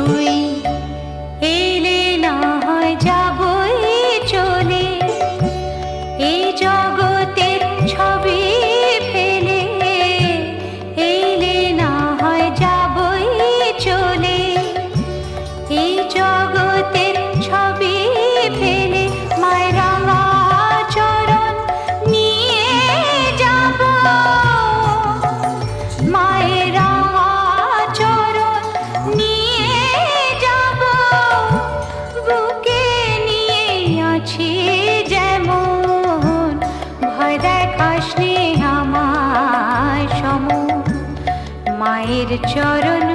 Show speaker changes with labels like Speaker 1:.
Speaker 1: তুই এলে না হয় যাবই চলে, এই জগতের ছবি ফেলে। এলে না হয় যাবই চলে, এই জগতের ছবি ফেলে। মায়ের রাঙা চরণ নিয়ে যাব, মায়ের রাঙা চরণ নিয়ে যাব। বুকে নিয়ে আছি যেমন, ভয় দেখাস নে আমায় সমন। মায়ের চরণ